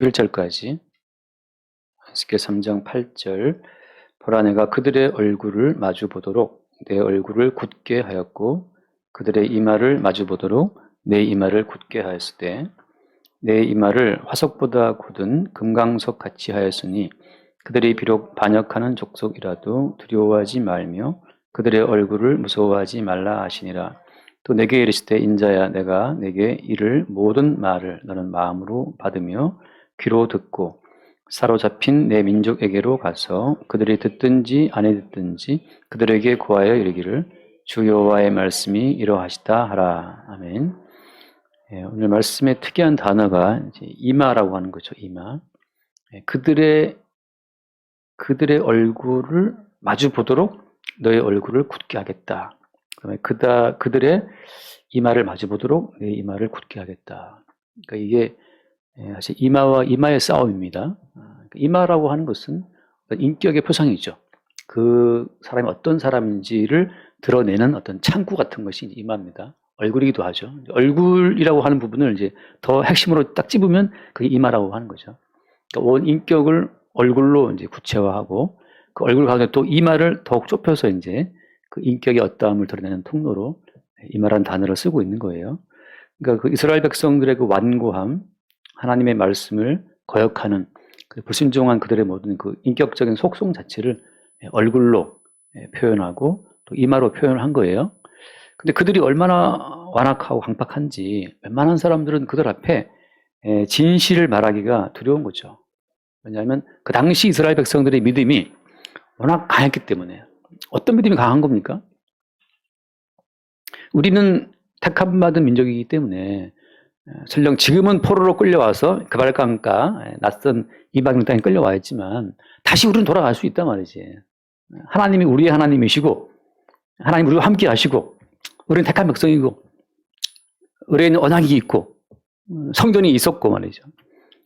1절까지 에스겔 3장 8절 보라 내가 그들의 얼굴을 마주 보도록 내 얼굴을 굳게 하였고 그들의 이마를 마주 보도록 내 이마를 굳게 하였을 때 내 이마를 화석보다 굳은 금강석 같이 하였으니 그들이 비록 반역하는 족속이라도 두려워하지 말며 그들의 얼굴을 무서워하지 말라 하시니라. 또 내게 이르시되 인자야 내가 내게 이를 모든 말을 너는 마음으로 받으며 귀로 듣고 사로잡힌 내 민족에게로 가서 그들이 듣든지 안 듣든지 그들에게 구하여 이르기를 주 여호와의 말씀이 이러하시다 하라. 아멘. 오늘 말씀의 특이한 단어가 이제 이마라고 하는 거죠. 이마. 그들의 얼굴을 마주 보도록 너의 얼굴을 굳게 하겠다. 그다음에 그들의 이마를 마주 보도록 내 이마를 굳게 하겠다. 그러니까 이게 사실 이마와 이마의 싸움입니다. 이마라고 하는 것은 인격의 표상이죠. 그 사람이 어떤 사람인지를 드러내는 어떤 창구 같은 것이 이마입니다. 얼굴이기도 하죠. 얼굴이라고 하는 부분을 이제 더 핵심으로 딱 집으면 그게 이마라고 하는 거죠. 그러니까 온 인격을 얼굴로 이제 구체화하고 그 얼굴 가운데 또 이마를 더욱 좁혀서 이제 그 인격의 어떠함을 드러내는 통로로 이마라는 단어를 쓰고 있는 거예요. 그러니까 그 이스라엘 백성들의 그 완고함, 하나님의 말씀을 거역하는 그 불순종한 그들의 모든 그 인격적인 속성 자체를 얼굴로 표현하고 또 이마로 표현을 한 거예요. 근데 그들이 얼마나 완악하고 강팍한지 웬만한 사람들은 그들 앞에 진실을 말하기가 두려운 거죠. 왜냐하면 그 당시 이스라엘 백성들의 믿음이 워낙 강했기 때문에. 어떤 믿음이 강한 겁니까? 우리는 택함받은 민족이기 때문에 설령 지금은 포로로 끌려와서 그발강가 낯선 이방인 땅에 끌려와 있지만 다시 우리는 돌아갈 수 있단 말이지. 하나님이 우리의 하나님이시고 하나님 우리와 함께 하시고 우리는 택한 백성이고 우리는 언약이 있고 성전이 있었고 말이죠.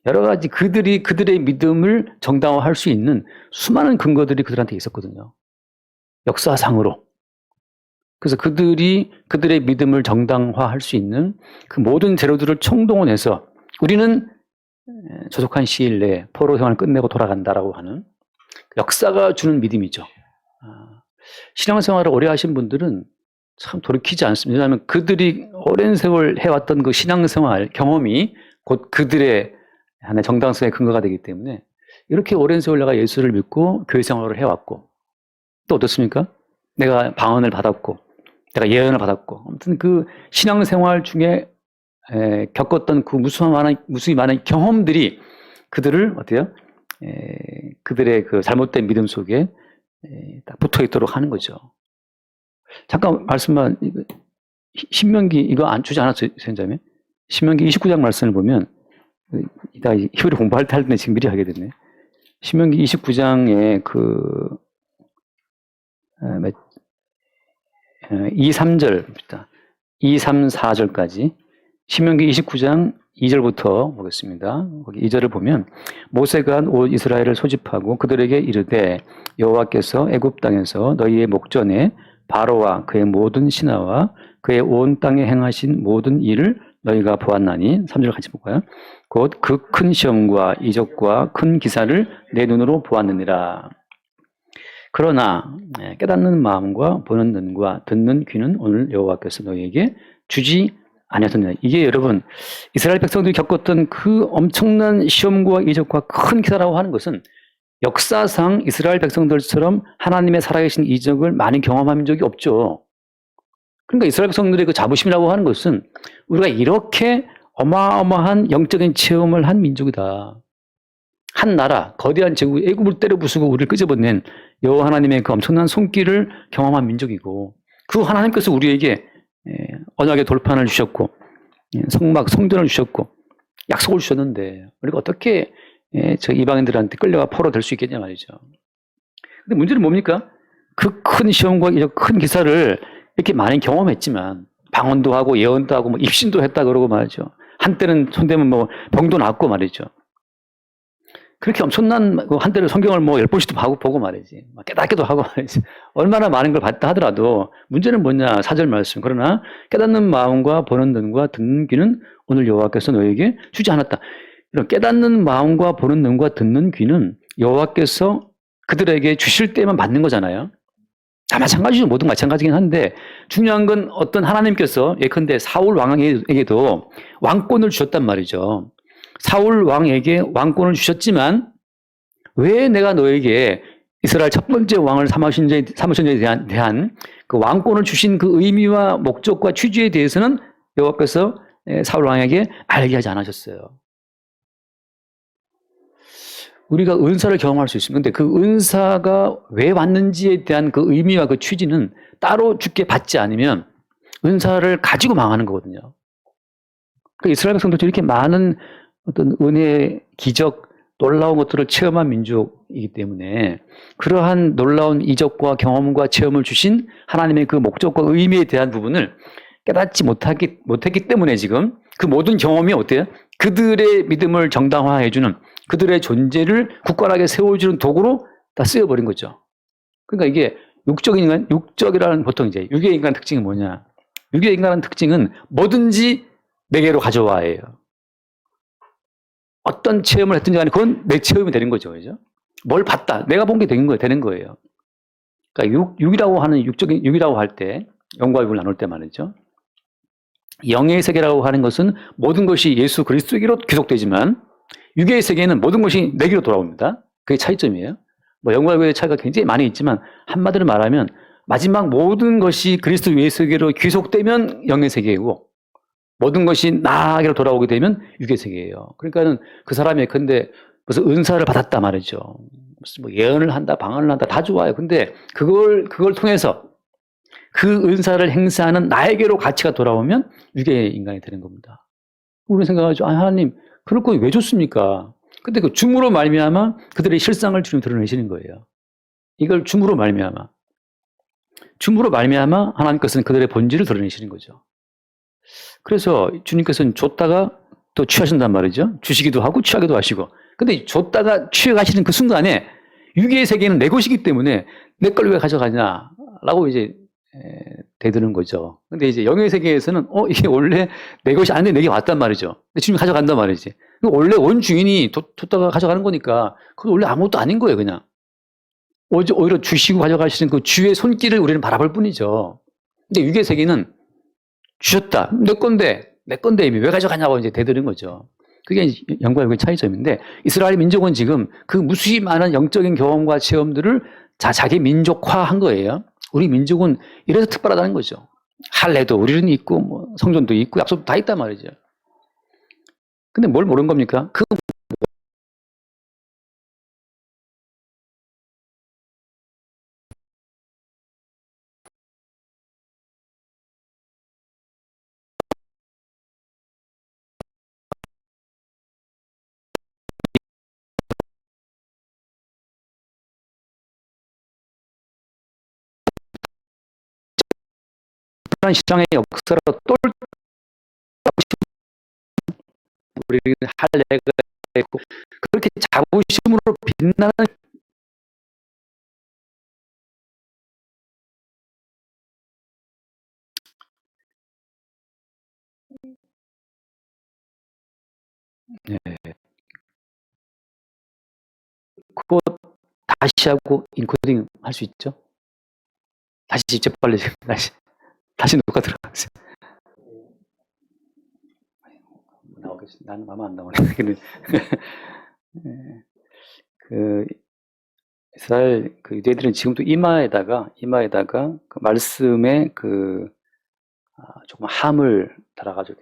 여러 가지 그들의 믿음을 정당화할 수 있는 수많은 근거들이 그들한테 있었거든요. 역사상으로. 그래서 그들의 믿음을 정당화할 수 있는 그 모든 재료들을 총동원해서 우리는 조속한 시일 내에 포로 생활을 끝내고 돌아간다라고 하는 역사가 주는 믿음이죠. 신앙생활을 오래 하신 분들은 참 돌이키지 않습니다. 왜냐하면 그들이 오랜 세월 해왔던 그 신앙생활 경험이 곧 그들의 하나의 정당성의 근거가 되기 때문에 이렇게 오랜 세월 내가 예수를 믿고 교회 생활을 해왔고 또 어떻습니까? 내가 방언을 받았고 내가 예언을 받았고 아무튼 그 신앙생활 중에 겪었던 그 무수히 많은 경험들이 그들을 어때요? 그들의 그 잘못된 믿음 속에 딱 붙어 있도록 하는 거죠. 잠깐 말씀만 신명기 이거 안 주지 않았어요, 선생님? 신명기 29장 말씀을 보면 이따 히브리 공부할 때 지금 미리 하게 됐네. 신명기 29장에 그 2, 3절부터 2, 3, 4절까지 신명기 29장 2절부터 보겠습니다. 거기 2절을 보면 모세가 온 이스라엘을 소집하고 그들에게 이르되 여호와께서 애굽 땅에서 너희의 목전에 바로와 그의 모든 신하와 그의 온 땅에 행하신 모든 일을 너희가 보았나니 3절 같이 볼까요? 곧 그 큰 시험과 이적과 큰 기사를 내 눈으로 보았느니라. 그러나 깨닫는 마음과 보는 눈과 듣는 귀는 오늘 여호와께서 너희에게 주지 아니하셨느니라. 이게 여러분 이스라엘 백성들이 겪었던 그 엄청난 시험과 이적과 큰 기사라고 하는 것은 역사상 이스라엘 백성들처럼 하나님의 살아계신 이적을 많이 경험한 적이 없죠. 그러니까 이스라엘 백성들의 그 자부심이라고 하는 것은 우리가 이렇게 어마어마한 영적인 체험을 한 민족이다. 한 나라, 거대한 제국, 애굽을 때려 부수고 우리를 끄집어낸 여호와 하나님의 그 엄청난 손길을 경험한 민족이고 그 하나님께서 우리에게 언약의 돌판을 주셨고 성전을 주셨고 약속을 주셨는데 우리가 어떻게 저 이방인들한테 끌려가 포로 될 수 있겠냐 말이죠. 근데 문제는 뭡니까? 그 큰 시험과 이 큰 기사를 이렇게 많이 경험했지만 방언도 하고 예언도 하고 뭐 입신도 했다 그러고 말이죠. 한때는 손대면 뭐 병도 낫고 말이죠. 그렇게 엄청난 한때는 성경을 뭐 10번씩도 보고 말이지. 깨닫기도 하고 말이지. 얼마나 많은 걸 봤다 하더라도 문제는 뭐냐? 4절 말씀. 그러나 깨닫는 마음과 보는 눈과 듣는 귀는 오늘 여호와께서 너에게 주지 않았다. 이런 깨닫는 마음과 보는 눈과 듣는 귀는 여호와께서 그들에게 주실 때만 받는 거잖아요. 다 마찬가지죠. 모두 마찬가지긴 한데 중요한 건 어떤 하나님께서 예컨대 사울 왕에게도 왕권을 주셨단 말이죠. 사울 왕에게 왕권을 주셨지만 왜 내가 너에게 이스라엘 첫 번째 왕을 삼으신 자에 대한 그 왕권을 주신 그 의미와 목적과 취지에 대해서는 여호와께서 사울 왕에게 알게 하지 않으셨어요. 우리가 은사를 경험할 수 있습니다. 근데 그 은사가 왜 왔는지에 대한 그 의미와 그 취지는 따로 주께 받지 않으면 은사를 가지고 망하는 거거든요. 그러니까 이스라엘 백성들도 이렇게 많은 어떤 은혜, 기적, 놀라운 것들을 체험한 민족이기 때문에 그러한 놀라운 이적과 경험과 체험을 주신 하나님의 그 목적과 의미에 대한 부분을 깨닫지 못했기 때문에 지금 그 모든 경험이 어때요? 그들의 믿음을 정당화해주는 그들의 존재를 굳건하게 세워주는 도구로 다 쓰여버린 거죠. 그러니까 이게 육적이라는 보통 이제 육의 인간 특징이 뭐냐? 육의 인간의 특징은 뭐든지 내게로 가져와예요. 어떤 체험을 했든지 간에 그건 내 체험이 되는 거죠. 그죠? 뭘 봤다. 내가 본 게 되는 거예요. 그러니까 육이라고 하는 육적인 육이라고 할 때 영과 육을 나눌 때 말이죠. 영의 세계라고 하는 것은 모든 것이 예수 그리스도에게로 귀속되지만 육의 세계는 모든 것이 내게로 돌아옵니다. 그게 차이점이에요. 뭐 영과 육의 차이가 굉장히 많이 있지만 한마디로 말하면 마지막 모든 것이 그리스도 예수에게로 귀속되면 영의 세계이고 모든 것이 나에게로 돌아오게 되면 육의 세계예요. 그러니까는 그 사람이 근데 무슨 은사를 받았다 말이죠. 무슨 뭐 예언을 한다, 방언을 한다 다 좋아요. 근데 그걸 통해서 그 은사를 행사하는 나에게로 가치가 돌아오면 육의 인간이 되는 겁니다. 우리는 생각하죠. 아, 하나님, 그럴 거 왜 줬습니까? 근데 그 줌으로 말미암아 그들의 실상을 주님 드러내시는 거예요. 이걸 줌으로 말미암아 하나님께서는 그들의 본질을 드러내시는 거죠. 그래서 주님께서는 줬다가 또 취하신단 말이죠. 주시기도 하고 취하기도 하시고. 근데 줬다가 취해가시는 그 순간에 육의 세계는 내 것이기 때문에 내 걸 왜 가져가냐라고 이제 대드는 거죠. 근데 이제 영의 세계에서는 이게 원래 내 것이 아닌데 내게 왔단 말이죠. 근데 주님이 가져간단 말이지. 원래 원 주인이 줬다가 가져가는 거니까 그건 원래 아무것도 아닌 거예요, 그냥. 오히려 주시고 가져가시는 그 주의 손길을 우리는 바라볼 뿐이죠. 근데 육의 세계는 주셨다. 내 건데 이미 왜 가져가냐고 이제 대드는 거죠. 그게 영과 육의 차이점인데 이스라엘 민족은 지금 그 무수히 많은 영적인 경험과 체험들을 자기 민족화한 거예요. 우리 민족은 이래서 특별하다는 거죠. 할례도 우리는 있고 뭐 성전도 있고 약속도 다 있단 말이죠. 근데 뭘 모르는 겁니까? 그런 시장의 역사로 우리는 할례가 있고 그렇게 자부심으로 빛나는 그거 다시 하고 인코딩 할 수 있죠? 다시 직접 빨리 다시 녹화 들어가세요. 나오겠지. 나는 마음 안 나오네. 그 이스라엘 그 유대인들은 지금도 이마에다가 그 말씀에 조금 함을 달아가지고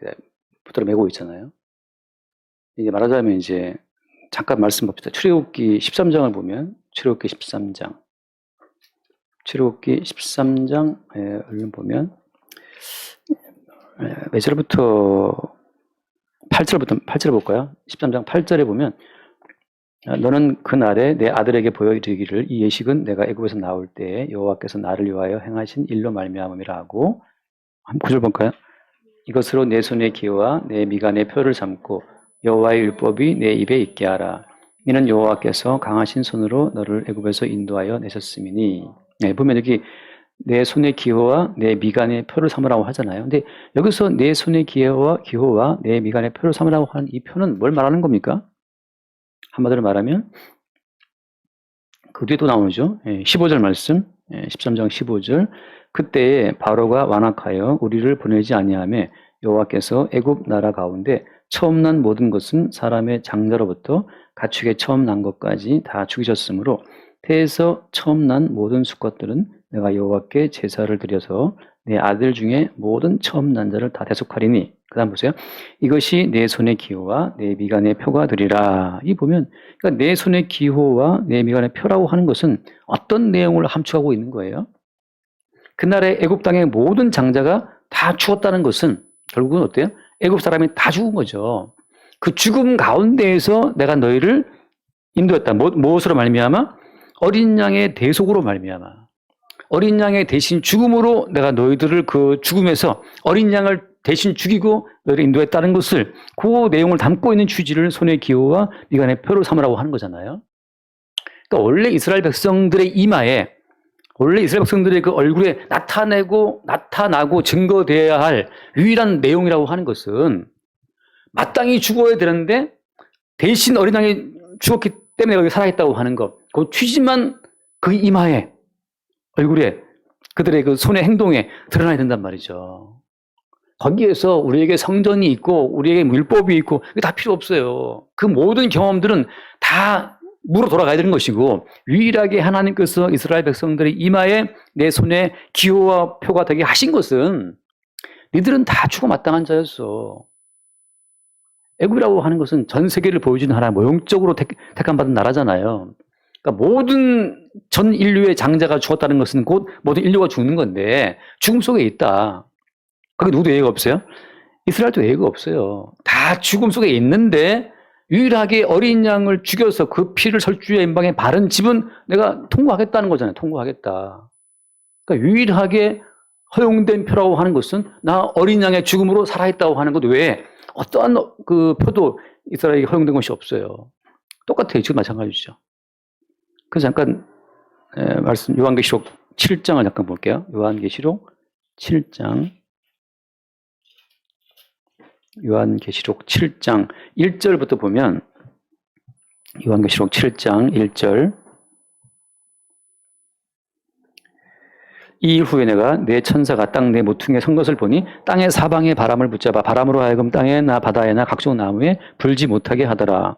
붙들어 매고 있잖아요. 이게 말하자면 이제 잠깐 말씀 봅시다. 출애굽기 13장을 보면 출애굽기 13장에 얼른 보면 몇 절부터 8절을 볼까요? 13장 8절에 보면 너는 그날에 내 아들에게 보여 이르기를 이 예식은 내가 애굽에서 나올 때에 여호와께서 나를 위하여 행하신 일로 말미암음이라 하고 한 9절 볼까요? 이것으로 내 손의 기와 내 미간의 표를 삼고 여호와의 율법이 내 입에 있게 하라. 이는 여호와께서 강하신 손으로 너를 애굽에서 인도하여 내셨음이니. 네, 보면 여기 내 손의 기호와 내 미간의 표를 삼으라고 하잖아요. 근데 여기서 내 손의 기호와 내 미간의 표를 삼으라고 하는 이 표는 뭘 말하는 겁니까? 한마디로 말하면 그 뒤에 또 나오죠. 15절 말씀, 13장 15절. 그때에 바로가 완악하여 우리를 보내지 아니하며 여호와께서 애굽 나라 가운데 처음 난 모든 것은 사람의 장자로부터 가축의 처음 난 것까지 다 죽이셨으므로 태에서 처음 난 모든 수컷들은 내가 여호와께 제사를 드려서 내 아들 중에 모든 처음 난 자를 다 대속하리니. 그 다음 보세요. 이것이 내 손의 기호와 내 미간의 표가 되리라. 이 보면 그러니까 내 손의 기호와 내 미간의 표라고 하는 것은 어떤 내용을 함축하고 있는 거예요? 그날의 애굽 땅의 모든 장자가 다 죽었다는 것은 결국은 어때요? 애굽 사람이 다 죽은 거죠. 그 죽음 가운데에서 내가 너희를 인도했다. 무엇으로 말미암아? 어린 양의 대속으로 말미암아. 어린 양의 대신 죽음으로 내가 너희들을 그 죽음에서 어린 양을 대신 죽이고 너희를 인도했다는 것을 그 내용을 담고 있는 취지를 손의 기호와 미간의 표를 삼으라고 하는 거잖아요. 그러니까 원래 이스라엘 백성들의 이마에 원래 이스라엘 백성들의 그 얼굴에 나타나고 증거되어야 할 유일한 내용이라고 하는 것은 마땅히 죽어야 되는데 대신 어린 양이 죽었기 때문에 여기 살아있다고 하는 것. 그 취지만 그 이마에 얼굴에 그들의 그 손의 행동에 드러나야 된단 말이죠. 거기에서 우리에게 성전이 있고 우리에게 율법이 있고 이게 다 필요 없어요. 그 모든 경험들은 다 무로 돌아가야 되는 것이고 유일하게 하나님께서 이스라엘 백성들의 이마에 내 손에 기호와 표가 되게 하신 것은 니들은 다 죽어 마땅한 자였어. 애굽이라고 하는 것은 전 세계를 보여주는 하나의 모형적으로 택함 받은 나라잖아요. 그러니까 모든 전 인류의 장자가 죽었다는 것은 곧 모든 인류가 죽는 건데 죽음 속에 있다. 거기 누구도 예외가 없어요? 이스라엘도 예외가 없어요. 다 죽음 속에 있는데 유일하게 어린 양을 죽여서 그 피를 설주의 임방에 바른 집은 내가 통과하겠다는 거잖아요. 통과하겠다. 그러니까 유일하게 허용된 표라고 하는 것은 나 어린 양의 죽음으로 살아있다고 하는 것 외에 어떠한 그 표도 이스라엘에게 허용된 것이 없어요. 똑같아요. 지금 마찬가지죠. 그래서 잠깐 말씀 요한계시록 7장을 잠깐 볼게요. 요한계시록 7장 1절부터 보면 요한계시록 7장 1절 이 후에 내가 내 천사가 땅 내 모퉁이에 선 것을 보니 땅의 사방에 바람을 붙잡아 바람으로 하여금 땅에나 바다에나 각종 나무에 불지 못하게 하더라.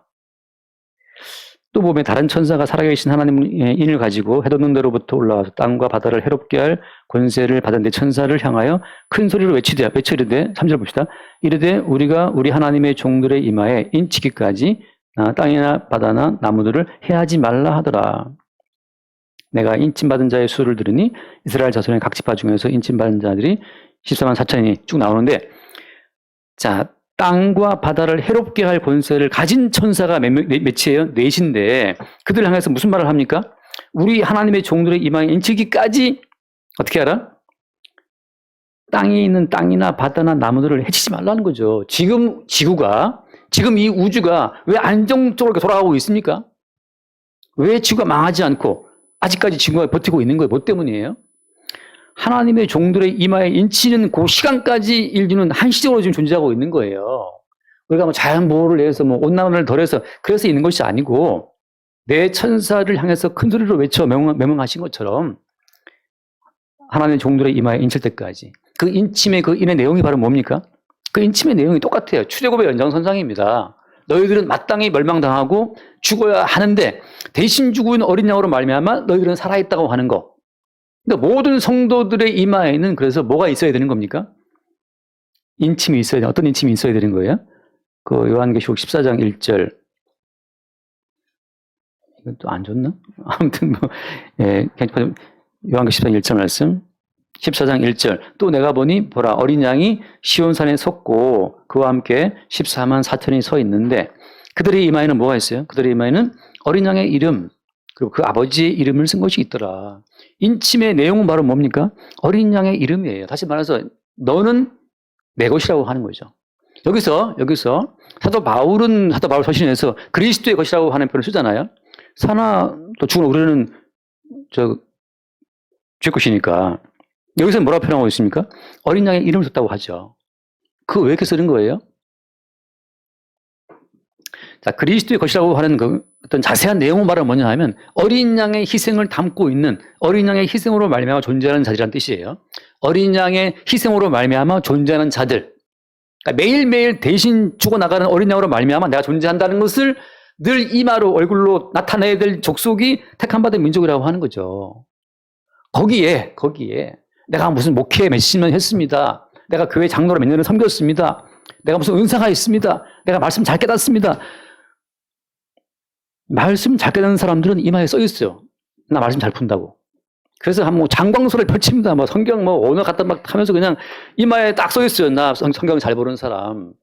또 보면 다른 천사가 살아계신 하나님의 인을 가지고 해돋는 데로부터 올라와서 땅과 바다를 해롭게 할 권세를 받은 내 천사를 향하여 큰 소리로 외치르되 3절 봅시다. 이르되 우리가 우리 하나님의 종들의 이마에 인치기까지 땅이나 바다나 나무들을 해하지 말라 하더라. 내가 인침받은 자의 수를 들으니 이스라엘 자손의 각 지파 중에서 인침받은 자들이 14만 4천이 쭉 나오는데 자 땅과 바다를 해롭게 할 권세를 가진 천사가 몇이에요? 넷인데 그들을 향해서 무슨 말을 합니까? 우리 하나님의 종들의 이마에 인치기까지 어떻게 알아? 땅에 있는 땅이나 바다나 나무들을 해치지 말라는 거죠. 지금 지구가 지금 이 우주가 왜 안정적으로 돌아가고 있습니까? 왜 지구가 망하지 않고 아직까지 지구가 버티고 있는 거예요? 뭐 때문이에요? 하나님의 종들의 이마에 인치는 그 시간까지 인류는 한시적으로 지금 존재하고 있는 거예요. 우리가 뭐 자연 보호를 위해서 뭐 온난화를 덜해서 그래서 있는 것이 아니고 내 천사를 향해서 큰 소리로 외쳐 명령하신 것처럼 하나님의 종들의 이마에 인칠 때까지 그 인침의 그 인의 내용이 바로 뭡니까? 그 인침의 내용이 똑같아요. 출애굽의 연장선상입니다. 너희들은 마땅히 멸망당하고 죽어야 하는데 대신 죽고 있는 어린 양으로 말미암아 너희들은 살아있다고 하는 거. 그러니까 모든 성도들의 이마에는 그래서 뭐가 있어야 되는 겁니까? 인침이 있어야 돼. 어떤 인침이 있어야 되는 거예요? 그 요한계시록 14장 1절. 이건 또 안 좋나? 아무튼 뭐, 예, 요한계시록 14장 1절 말씀. 14장 1절. 또 내가 보니 보라 어린 양이 시온산에 섰고 그와 함께 14만 4천이 서 있는데 그들의 이마에는 뭐가 있어요? 그들의 이마에는 어린 양의 이름 그리고 그 아버지의 이름을 쓴 것이 있더라. 인침의 내용은 바로 뭡니까? 어린 양의 이름이에요. 다시 말해서 너는 내 것이라고 하는 거죠. 여기서 사도 바울 서신에서 그리스도의 것이라고 하는 표현을 쓰잖아요. 사나 또 죽은 우리는 죄 것이니까 여기서 뭐라고 표현하고 있습니까? 어린 양의 이름을 썼다고 하죠. 그거 왜 이렇게 쓰는 거예요? 자, 그리스도의 것이라고 하는 그 어떤 자세한 내용을 말하면 뭐냐 하면 어린 양의 희생을 담고 있는 어린 양의 희생으로 말미암아 존재하는 자들이라는 뜻이에요. 어린 양의 희생으로 말미암아 존재하는 자들. 그러니까 매일매일 대신 죽어나가는 어린 양으로 말미암아 내가 존재한다는 것을 늘 이마로 얼굴로 나타내야 될 족속이 택함받은 민족이라고 하는 거죠. 거기에 내가 무슨 목회 몇십 년 했습니다. 내가 교회 장로로 몇 년을 섬겼습니다. 내가 무슨 은사가 있습니다. 내가 말씀 잘 깨닫습니다. 말씀 잘 깨닫는 사람들은 이마에 써 있어요. 나 말씀 잘 푼다고. 그래서 한 뭐 장광소를 펼칩니다. 뭐 성경 뭐 언어 갖다 막 하면서 그냥 이마에 딱 써 있어요. 나 성경 잘 보는 사람.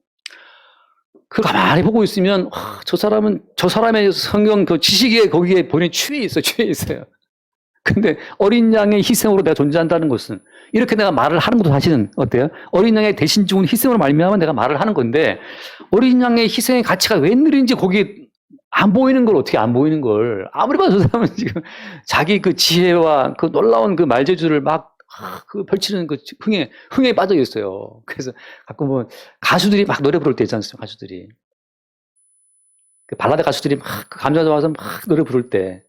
그 가만히 보고 있으면 저 사람의 성경 그 지식에 거기에 본인이 취해 있어요. 근데 어린 양의 희생으로 내가 존재한다는 것은 이렇게 내가 말을 하는 것도 사실은 어때요? 어린 양의 대신 죽은 희생으로 말미암아 내가 말을 하는 건데 어린 양의 희생의 가치가 왜 느린지 거기 안 보이는 걸 어떻게 안 보이는 걸 아무리 봐도 저 사람은 지금 자기 그 지혜와 그 놀라운 그 말재주를 막 그 펼치는 그 흥에 빠져 있어요. 그래서 가끔 보면 가수들이 막 노래 부를 때 있지 않습니까? 가수들이 그 발라드 가수들이 막 감정 좋아서 막 노래 부를 때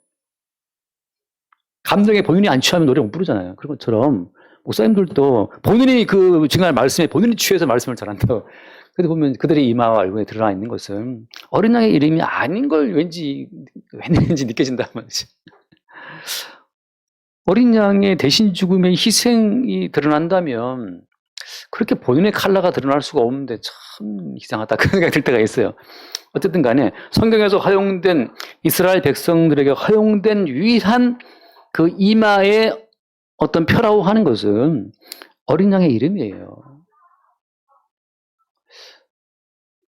감정에 본인이 안 취하면 노래 못 부르잖아요. 그런 것처럼 목사님들도 본인이 그 증거할 말씀에 본인이 취해서 말씀을 잘한다고. 근데 보면 그들의 이마와 얼굴에 드러나 있는 것은 어린 양의 이름이 아닌 걸 왠지 느껴진단 말이죠. 어린 양의 대신 죽음의 희생이 드러난다면 그렇게 본인의 컬러가 드러날 수가 없는데 참 이상하다 그런 생각이 들 때가 있어요. 어쨌든 간에 성경에서 허용된 이스라엘 백성들에게 허용된 유일한 그 이마에 어떤 표라고 하는 것은 어린 양의 이름이에요.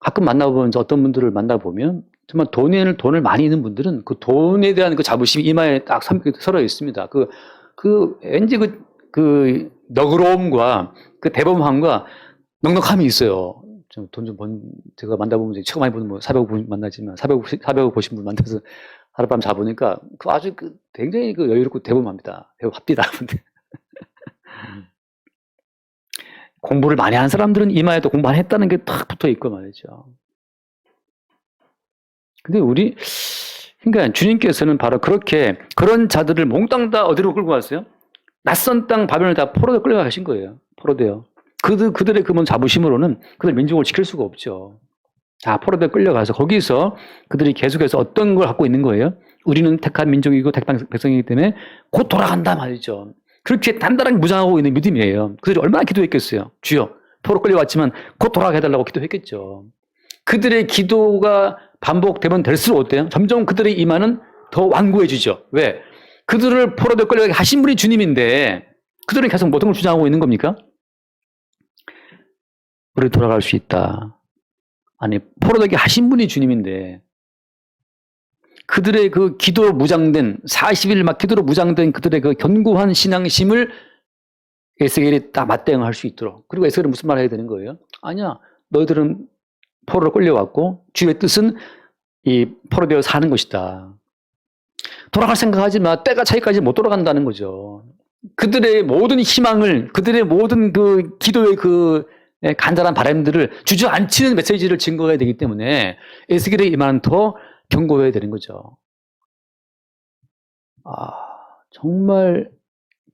가끔 만나보면 어떤 분들을 만나보면 정말 돈을 많이 있는 분들은 그 돈에 대한 그 자부심이 이마에 딱 서려 있습니다. 왠지 그 너그러움과 그 대범함과 넉넉함이 있어요. 제가 만나보면 최고 많이 보는 400분 만나지만 400 보신 분 만나서 하룻밤 자보니까 아주 굉장히 여유롭고 대범합니다. 대범합니다. 공부를 많이 한 사람들은 이마에도 공부 많이 했다는 게 탁 붙어 있고 말이죠. 근데 그러니까 주님께서는 바로 그런 자들을 몽땅 다 어디로 끌고 갔어요? 낯선 땅 바벨론에 다 포로되어 끌려가신 거예요. 포로되어. 그들의 그 자부심으로는 그들 민족을 지킬 수가 없죠. 다 포로되어 끌려가서 거기서 그들이 계속해서 어떤 걸 갖고 있는 거예요? 우리는 택한 민족이고 택한 백성이기 때문에 곧 돌아간다 말이죠. 그렇게 단단하게 무장하고 있는 믿음이에요. 그들이 얼마나 기도했겠어요. 주여, 포로 끌려왔지만 곧 돌아가게 해달라고 기도했겠죠. 그들의 기도가 반복되면 될수록 어때요? 점점 그들의 이마는 더 완고해지죠. 왜? 그들을 포로되어 끌려가게 하신 분이 주님인데 그들은 계속 모든 걸 주장하고 있는 겁니까? 우리 돌아갈 수 있다. 아니, 포로되게 하신 분이 주님인데 그들의 그 기도로 무장된 40일 막 기도로 무장된 그들의 그 견고한 신앙심을 에스겔이 딱 맞대응할 수 있도록. 그리고 에스겔은 무슨 말을 해야 되는 거예요? 아니야, 너희들은 포로로 끌려왔고 주의 뜻은 이 포로되어 사는 것이다. 돌아갈 생각하지 마. 때가 차기까지 못 돌아간다는 거죠. 그들의 모든 희망을, 그들의 모든 그 기도의 그 간절한 바람들을 주저앉히는 메시지를 증거해야 되기 때문에 에스겔의 이마는 더 경고해야 되는 거죠. 정말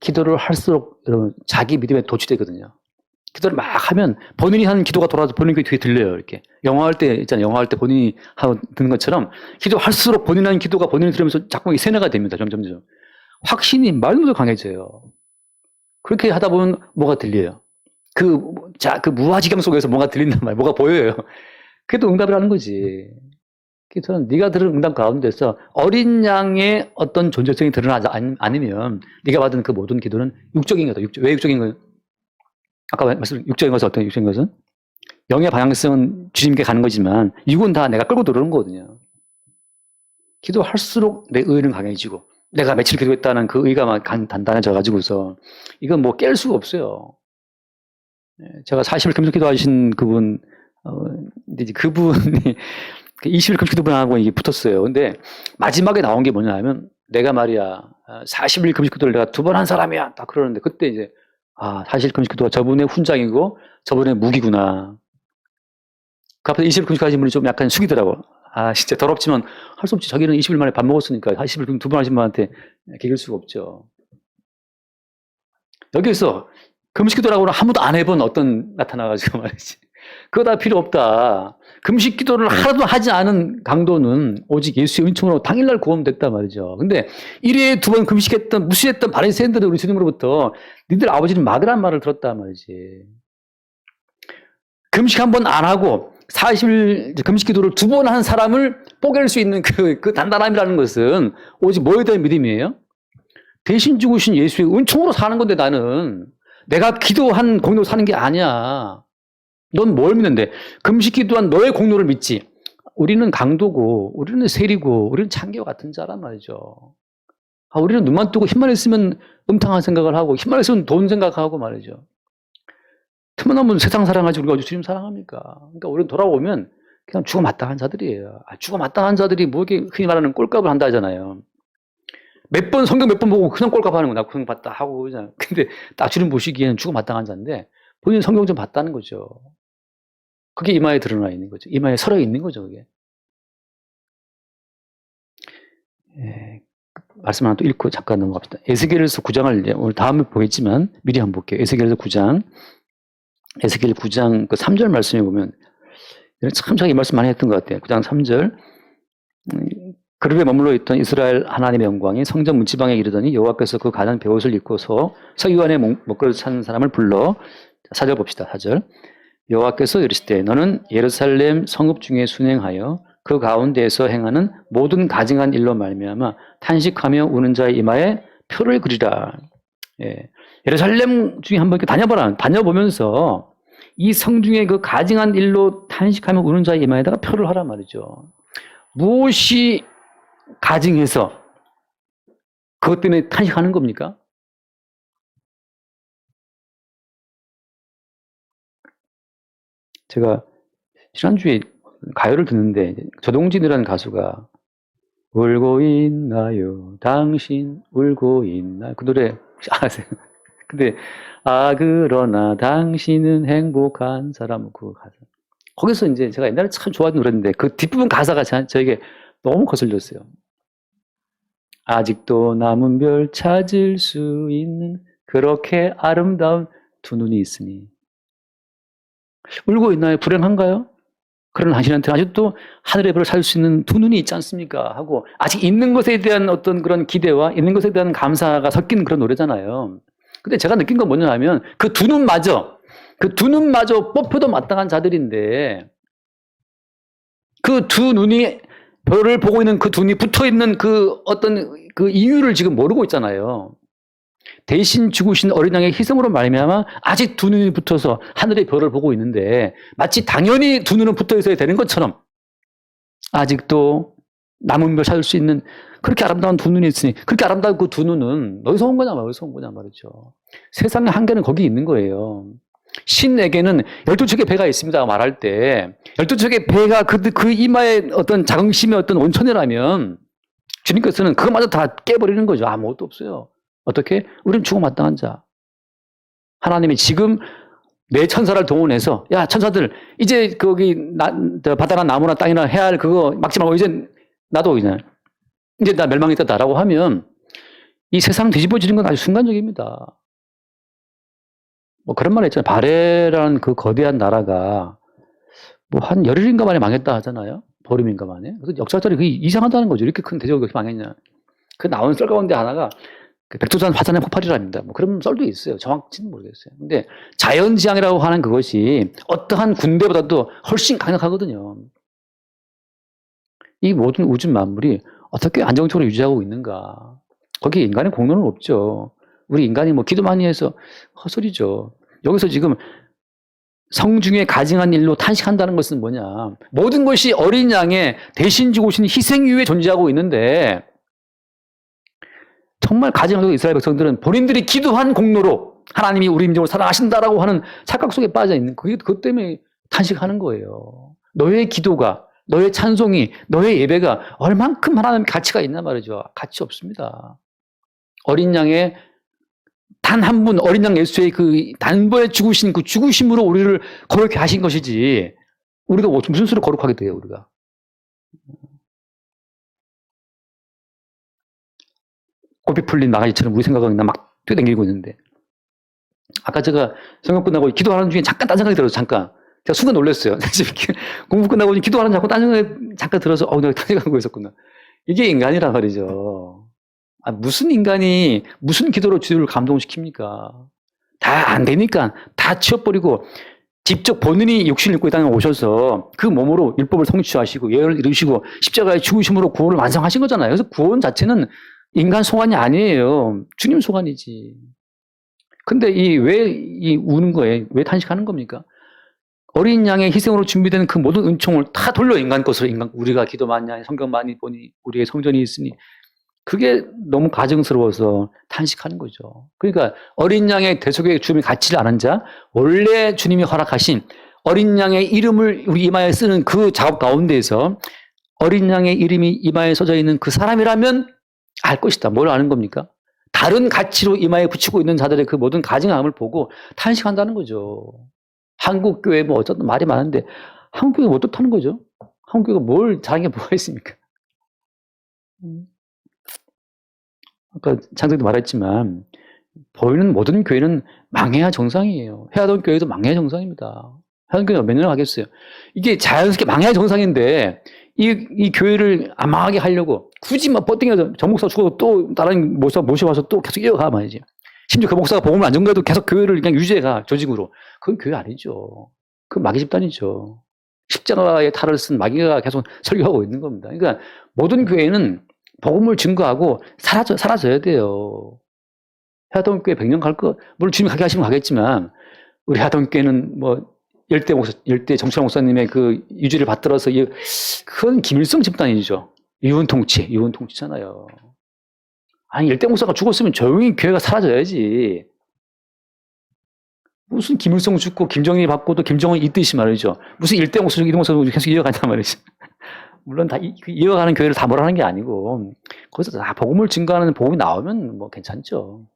기도를 할수록 여러분 자기 믿음에 도취되거든요. 기도를 막 하면 본인이 하는 기도가 돌아서 본인 귀에 들려요. 이렇게 영화할 때 있잖아요. 영화할 때 본인이 하고 듣는 것처럼 기도할수록 본인 하는 기도가 본인이 들으면서 자꾸 세뇌가 됩니다. 점점점 확신이 말로도 강해져요. 그렇게 하다 보면 뭐가 들려요. 그 무아지경 속에서 뭐가 들린단 말이에요. 뭐가 보여요. 그게 또 응답을 하는 거지. 그래서 네가 들은 응답 가운데서 어린 양의 어떤 존재성이 드러나지 않으면 네가 받은 그 모든 기도는 육적인 거다. 왜 육적인 거예요? 아까 말씀 육적인 것은 어떤 육적인 것은? 영의 방향성은 주님께 가는 거지만 육은 다 내가 끌고 들어오는 거거든요. 기도할수록 내 의는 강해지고 내가 며칠 기도했다는 그 의가 막 단단해져 가지고서 이건 뭐 깰 수가 없어요. 제가 40일 금식 기도하신 그분 그분이 20일 금식 기도분하고 이게 붙었어요. 근데 마지막에 나온 게 뭐냐 하면 내가 말이야 40일 금식 기도를 내가 2번 한 사람이야 딱 그러는데 그때 이제 아, 사실 금식기도가 저분의 훈장이고 저분의 무기구나. 그 앞에 20일 금식하신 분이 좀 약간 숙이더라고. 아, 진짜 더럽지만 할 수 없지. 자기는 20일 만에 밥 먹었으니까 20일 두 번 하신 분한테 개길 수가 없죠. 여기서 금식기도라고는 한 번도 안 해본 어떤 나타나가지고 말이지. 그거 다 필요 없다. 금식기도를 하나도 하지 않은 강도는 오직 예수의 은총으로 당일날 구원 됐단 말이죠. 근데 1회에 2번 금식했던 무시했던 바리새인들은 우리 주님으로부터 니들 아버지는 막으란 말을 들었단 말이지. 금식 한 번 안 하고 40일 금식기도를 2번 한 사람을 뽀갤 수 있는 그 단단함이라는 것은 오직 뭐에 대한 믿음이에요? 대신 죽으신 예수의 은총으로 사는 건데 나는 내가 기도한 공로로 사는 게 아니야. 넌 뭘 믿는데? 금식 기도한 너의 공로를 믿지. 우리는 강도고, 우리는 세리고, 우리는 창기와 같은 자란 말이죠. 아, 우리는 눈만 뜨고 힘만 있으면 음탕한 생각을 하고, 힘만 있으면 돈 생각하고 말이죠. 틈만 나면 세상 사랑하지 우리가 어디 주님 사랑합니까? 그러니까 우리는 돌아오면 그냥 죽어마땅한 자들이에요. 아, 죽어마땅한 자들이 뭐 이렇게 흔히 말하는 꼴값을 한다 하잖아요. 성경 몇 번 보고 그냥 꼴값 하는 거나 그냥 봤다 하고 그냥. 근데 딱 주님 보시기에는 죽어마땅한 자인데 본인 성경 좀 봤다는 거죠. 그게 이마에 드러나 있는 거죠. 이마에 서려 있는 거죠, 그게. 예, 말씀 하나 또 읽고 잠깐 넘어갑시다. 에스겔서 9장을 이제 오늘 다음에 보겠지만 미리 한번 볼게요. 에스겔서 9장. 에스겔 9장 그 3절 말씀에 보면 참 자기 말씀 많이 했던 것 같아요. 9장 3절. 그룹에 머물러 있던 이스라엘 하나님의 영광이 성전 문지방에 이르더니 여호와께서 그 가장 베옷을 입고서 서기관의 목걸이를 찬 사람을 불러 4절 봅시다. 4절. 여호와께서 이르시되 너는 예루살렘 성읍 중에 순행하여 그 가운데에서 행하는 모든 가증한 일로 말미암아 탄식하며 우는 자의 이마에 표를 그리라. 예. 예루살렘 중에 한번 다녀보면서 이 성 중에 그 가증한 일로 탄식하며 우는 자의 이마에다가 표를 하란 말이죠. 무엇이 가증해서 그것 때문에 탄식하는 겁니까? 제가 지난주에 가요를 듣는데 조동진이라는 가수가 울고 있나요? 당신 울고 있나요? 그 노래 아세요? 근데 그러나 당신은 행복한 사람 그 가사. 거기서 이제 제가 옛날에 참 좋아하는 노래인데 그 뒷부분 가사가 저에게 너무 거슬렸어요. 아직도 남은 별 찾을 수 있는 그렇게 아름다운 두 눈이 있으니. 울고 있나요? 불행한가요? 그런 당신한테 아직도 하늘의 별을 찾을 수 있는 두 눈이 있지 않습니까? 하고 아직 있는 것에 대한 어떤 그런 기대와 있는 것에 대한 감사가 섞인 그런 노래잖아요. 근데 제가 느낀 건 뭐냐 하면 그 두 눈마저 뽑혀도 마땅한 자들인데 그 두 눈이 별을 보고 있는 그 두 눈이 붙어 있는 그 어떤 그 이유를 지금 모르고 있잖아요. 대신 죽으신 어린 양의 희생으로 말미암아 아직 두 눈이 붙어서 하늘의 별을 보고 있는데 마치 당연히 두 눈은 붙어 있어야 되는 것처럼 아직도 남은 별 찾을 수 있는 그렇게 아름다운 두 눈이 있으니 그렇게 아름다운 그 두 눈은 어디서 온 거냐 말이죠. 세상의 한계는 거기 있는 거예요. 신에게는 12척의 배가 있습니다 말할 때 12척의 배가 그 이마의 어떤 자긍심의 어떤 온천이라면 주님께서는 그것마저 다 깨버리는 거죠. 아무것도 없어요. 어떻게? 우리는 죽어마땅한 자. 하나님이 지금 내 천사를 동원해서 야 천사들 이제 거기 바다나 나무나 땅이나 해야 할 그거 막지 말고 이제 나도 이제 나 멸망했다라고 하면 이 세상 뒤집어지는 건 아주 순간적입니다. 뭐 그런 말 있잖아요. 바레라는 그 거대한 나라가 뭐 한 열흘인가 만에 망했다 하잖아요. 보름인가 만에. 그래서 역사적으로 그게 이상하다는 거죠. 이렇게 큰 대적이 어떻게 망했냐. 그 나온 썰 가운데 하나가 백두산 화산의 폭발이랍니다. 뭐 그런 썰도 있어요. 정확히는 모르겠어요. 근데 자연지향이라고 하는 그것이 어떠한 군대보다도 훨씬 강력하거든요. 이 모든 우주 만물이 어떻게 안정적으로 유지하고 있는가. 거기에 인간의 공로는 없죠. 우리 인간이 뭐 기도 많이 해서 헛소리죠. 여기서 지금 성중에 가증한 일로 탄식한다는 것은 뭐냐. 모든 것이 어린 양의 대신 주고 오신 희생 이후에 존재하고 있는데 정말 가증하고 이스라엘 백성들은 본인들이 기도한 공로로 하나님이 우리 민족을 사랑하신다라고 하는 착각 속에 빠져 있는 그것 때문에 탄식하는 거예요. 너의 기도가, 너의 찬송이, 너의 예배가 얼만큼 하나님 가치가 있나 말이죠. 가치 없습니다. 어린 양의 단 한 분 어린 양 예수의 그 단번에 죽으신 그 죽으심으로 우리를 거룩하게 하신 것이지 우리가 무슨 수로 거룩하게 돼요 우리가. 꽃이 풀린 나가지처럼 우리 생각은 막 뛰어다니고 있는데 아까 제가 성경 끝나고 기도하는 중에 잠깐 딴 생각이 들어서 잠깐 제가 순간 놀랐어요. 공부 끝나고 기도하는 자꾸 딴 생각이 잠깐 들어서 내가 딴 생각하고 있었구나. 이게 인간이란 말이죠. 무슨 인간이 무슨 기도로 주를 감동시킵니까? 다 안 되니까 다 치워버리고 직접 본인이 육신을 입고 이 땅에 오셔서 그 몸으로 율법을 성취하시고 예언을 이루시고 십자가의 죽으심으로 구원을 완성하신 거잖아요. 그래서 구원 자체는 인간 소관이 아니에요. 주님 소관이지. 근데 왜 우는 거예요? 왜 탄식하는 겁니까? 어린 양의 희생으로 준비된 그 모든 은총을 다 돌려 인간 것으로 우리가 기도 많이 하니 성경 많이 보니 우리의 성전이 있으니 그게 너무 가증스러워서 탄식하는 거죠. 그러니까 어린 양의 대속의 주님의 가치를 아는 자, 원래 주님이 허락하신 어린 양의 이름을 우리 이마에 쓰는 그 작업 가운데에서 어린 양의 이름이 이마에 써져 있는 그 사람이라면 알 것이다. 뭘 아는 겁니까? 다른 가치로 이마에 붙이고 있는 자들의 그 모든 가증함을 보고 탄식한다는 거죠. 한국교회 뭐 어쨌든 말이 많은데 한국교회가 뭐 어떻다는 거죠? 한국교회가 뭘 잘한 게 뭐가 있습니까? 아까 장성도 말했지만 보이는 모든 교회는 망해야 정상이에요. 해하던 교회도 망해야 정상입니다. 해하던 교회가 몇 년을 하겠어요. 이게 자연스럽게 망해야 정상인데 이 교회를 안 망하게 하려고 굳이 막 버팅해서 정 목사 죽어도 또 다른 목사 모셔와서 또 계속 이어가 말이지. 심지어 그 목사가 복음을 안 전가도 계속 교회를 그냥 유지해가 조직으로. 그건 교회 아니죠. 그건 마귀 집단이죠. 십자가의 탈을 쓴 마귀가 계속 설교하고 있는 겁니다. 그러니까 모든 교회는 복음을 증거하고 사라져야 돼요. 해하던 교회 100년 갈 거, 물론 주님 가게 하시면 가겠지만 우리 해하던 교회는 뭐 열대 정철 목사님의 그 유지를 받들어서 그건 김일성 집단이죠. 유언통치잖아요. 아니 열대 목사가 죽었으면 조용히 교회가 사라져야지. 무슨 김일성 죽고 김정일이 받고도 김정은 있듯이 말이죠. 무슨 일대 목사 죽고 이대 목사 죽고 계속 이어간단 말이죠. 물론 다 이어가는 교회를 다 뭐라는 게 아니고 거기서 다 복음을 증거하는 복음이 나오면 뭐 괜찮죠.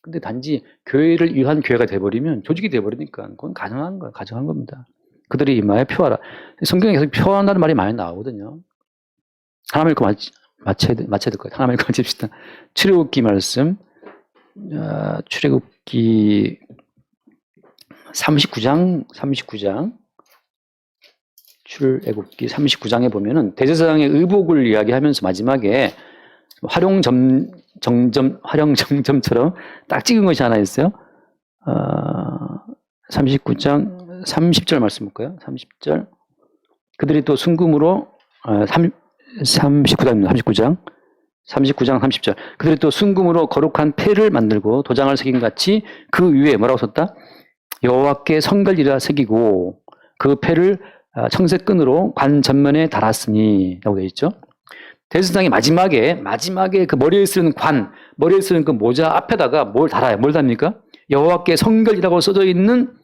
근데 단지 교회를 위한 교회가 돼버리면 조직이 돼버리니까 그건 가정한 겁니다. 그들이 이마에 표하라. 성경에 계속 표한다는 말이 많이 나오거든요. 하나만 읽고 마쳐야 될 것 같아요. 하나만 읽고 마칩시다. 출애굽기 말씀, 출애굽기 39장, 출애굽기 39장에 보면은 대제사장의 의복을 이야기하면서 마지막에 활용정점처럼 딱 찍은 것이 하나 있어요. 39장 30절 말씀 볼까요? 30절. 그들이 또 순금으로 39장 30절. 그들이 또 순금으로 거룩한 패를 만들고 도장을 새긴 같이 그 위에 뭐라고 썼다? 여호와께 성결이라 새기고 그 패를 청색끈으로 관 전면에 달았으니 라고 되어 있죠. 대제사장이 마지막에 그 머리에 쓰는 머리에 쓰는 그 모자 앞에다가 뭘 달아요? 뭘 답니까? 여호와께 성결이라고 써져 있는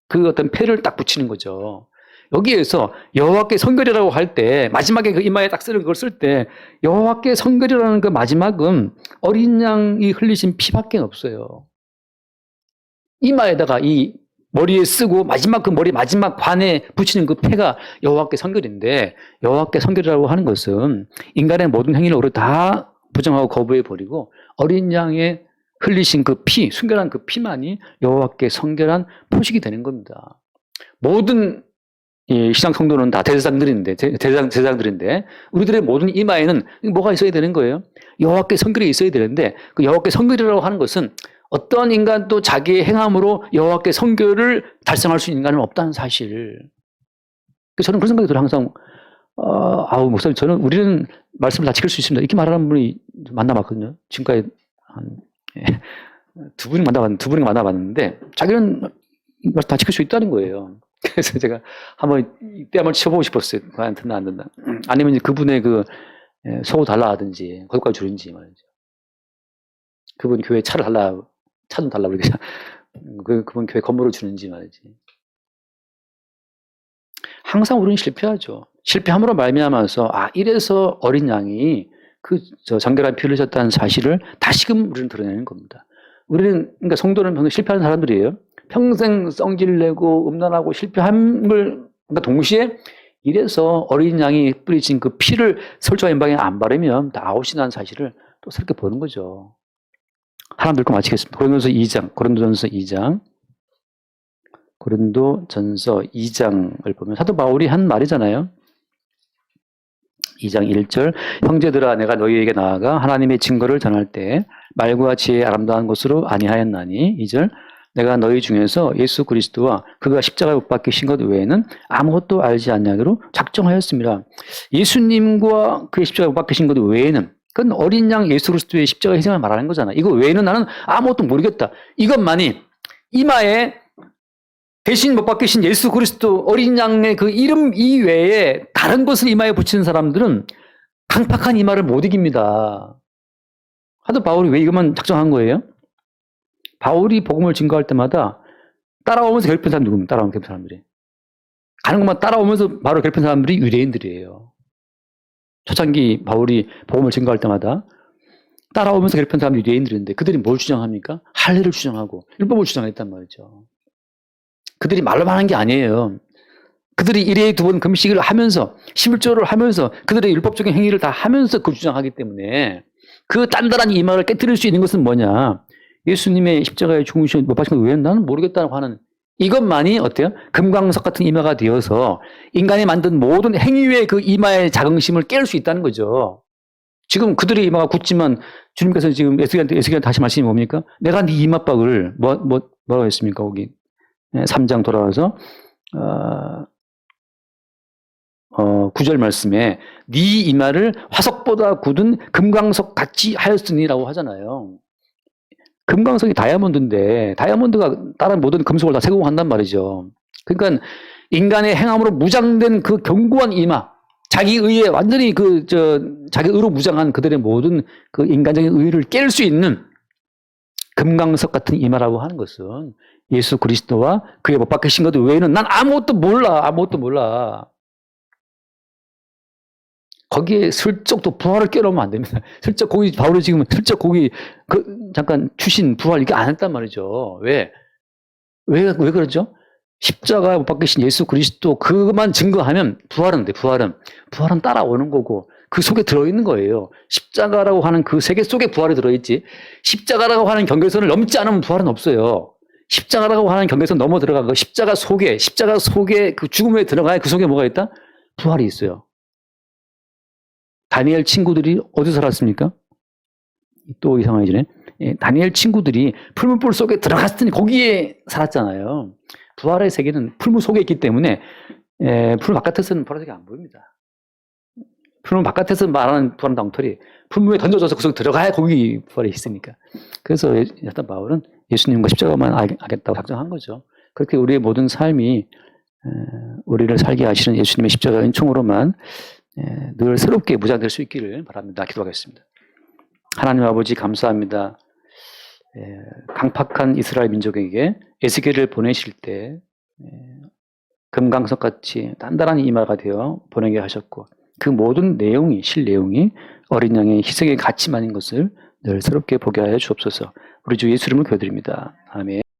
그 어떤 패를 딱 붙이는 거죠. 여기에서 여호와께 성결이라고 할 때 마지막에 그 이마에 딱 쓰는 걸 쓸 때 여호와께 성결이라는 그 마지막은 어린 양이 흘리신 피밖에 없어요. 이마에다가 이 머리에 쓰고 마지막 관에 붙이는 그 패가 여호와께 성결인데 여호와께 성결이라고 하는 것은 인간의 모든 행위를 오히려 다 부정하고 거부해 버리고 어린 양의 흘리신 그 피, 순결한 그 피만이 여호와께 성결한 표식이 되는 겁니다. 모든 신앙 성도는 다 제사장들인데 우리들의 모든 이마에는 뭐가 있어야 되는 거예요? 여호와께 성결이 있어야 되는데 그 여호와께 성결이라고 하는 것은 어떤 인간도 자기의 행함으로 여호와께 성결을 달성할 수 있는 인간은 없다는 사실. 저는 그런 생각이 들어요. 항상 목사님 우리는 말씀을 다 지킬 수 있습니다. 이렇게 말하는 분이 만나봤거든요. 지금까지 두 분이 만나봤는데 자기는 말씀 다 지킬 수 있다는 거예요. 그래서 제가 한번 쳐보고 싶었어요. 과연 듣나 안 듣나. 아니면 그분의 그 소고 달라 하든지 거기까지 주든지 말이죠. 그분 교회 차 좀 달라 그러게. 그분 교회 건물을 주는지 말이지. 항상 우리는 실패하죠. 실패함으로 말미암아서 이래서 어린 양이 정결한 피를 흘렸다는 사실을 다시금 우리는 드러내는 겁니다. 우리는, 그러니까 성도는 평생 실패하는 사람들이에요. 평생 성질 내고 음란하고 실패한 걸, 그러니까 동시에 이래서 어린 양이 뿌리친 그 피를 설주와 연방에 안 바르면 다 아웃이라는 사실을 또 새롭게 보는 거죠. 하나 더 읽고 마치겠습니다. 고린도전서 2장. 고린도전서 2장을 보면 사도 바울이 한 말이잖아요. 2장 1절 형제들아 내가 너희에게 나아가 하나님의 증거를 전할 때 말과 지혜의 아름다운 것으로 아니하였나니 2절 내가 너희 중에서 예수 그리스도와 그가 십자가에 못 박히신 것 외에는 아무것도 알지 않냐기로 작정하였습니다. 예수님과 그의 십자가에 못 박히신 것 외에는 그건 어린 양 예수 그리스도의 십자가 희생을 말하는 거잖아. 이거 외에는 나는 아무것도 모르겠다. 이것만이 이마에 대신 못 박히신 예수 그리스도 어린 양의 그 이름 이외에 다른 것을 이마에 붙이는 사람들은 강팍한 이마를 못 이깁니다. 하도 바울이 왜 이것만 작정한 거예요? 바울이 복음을 증거할 때마다 따라오면서 괴롭힌 사람이 누굽니까? 따라오면서 괴롭힌 사람들이. 가는 것만 따라오면서 바로 괴롭힌 사람들이 유대인들이에요. 초창기 바울이 복음을 증거할 때마다 따라오면서 괴롭힌 사람들이 유대인들인데 그들이 뭘 주장합니까? 할례를 주장하고 율법을 주장했단 말이죠. 그들이 말로만 하는 게 아니에요. 그들이 일회에 두 번 금식을 하면서 11조를 하면서 그들의 율법적인 행위를 다 하면서 그 주장하기 때문에 그 단단한 이마를 깨뜨릴 수 있는 것은 뭐냐? 예수님의 십자가에 죽으신 못 박힌 것 외에는 나는 모르겠다고 하는 이것만이 어때요? 금강석 같은 이마가 되어서 인간이 만든 모든 행위의 그 이마의 자긍심을 깰 수 있다는 거죠. 지금 그들의 이마가 굳지만 주님께서 지금 에스겔한테 다시 말씀이 뭡니까? 내가 네 이마박을 뭐라고 했습니까? 거기 3장 돌아와서 9절 말씀에 네 이마를 화석보다 굳은 금강석 같이 하였으니라고 하잖아요. 금강석이 다이아몬드인데 다이아몬드가 다른 모든 금속을 다 세공한단 말이죠. 그러니까 인간의 행함으로 무장된 그 견고한 이마, 자기 의에 완전히 자기 의로 무장한 그들의 모든 그 인간적인 의를 깰 수 있는 금강석 같은 이마라고 하는 것은 예수 그리스도와 그의 못 박히신 것 외에는 난 아무것도 몰라. 거기에 슬쩍 또 부활을 껴넣으면 안 됩니다. 슬쩍 거기 바울이 지금 슬쩍 거기 잠깐 추신 부활 이게 안 했단 말이죠. 왜 그러죠? 십자가에 못 박히신 예수 그리스도 그것만 증거하면 부활은 돼. 부활은 따라오는 거고 그 속에 들어있는 거예요. 십자가라고 하는 그 세계 속에 부활이 들어있지. 십자가라고 하는 경계선을 넘지 않으면 부활은 없어요. 십자가라고 하는 경계선 넘어 들어가고 십자가 속에 그 죽음에 들어가야 그 속에 뭐가 있다? 부활이 있어요. 다니엘 친구들이 어디서 살았습니까? 또 이상해지네. 다니엘 친구들이 풀무불 속에 들어갔으니 거기에 살았잖아요. 부활의 세계는 풀무 속에 있기 때문에 풀 바깥에서는 부활의 세계가 안 보입니다. 풀무 바깥에서 말하는 부활은 엉터리. 풀무에 던져져서 그 속에 들어가야 거기 부활이 있으니까. 그래서 일단 바울은 예수님과 십자가만 알겠다고 작정한 거죠. 그렇게 우리의 모든 삶이 우리를 살게 하시는 예수님의 십자가 은총으로만 늘 새롭게 무장될 수 있기를 바랍니다. 기도하겠습니다. 하나님 아버지 감사합니다. 강팍한 이스라엘 민족에게 에스겔을 보내실 때 금강석같이 단단한 이마가 되어 보내게 하셨고 그 모든 실내용이 어린 양의 희생의 가치만인 것을 늘 새롭게 보게 하여 주옵소서. 우리 주 예수 이름으로 기도드립니다. 아멘.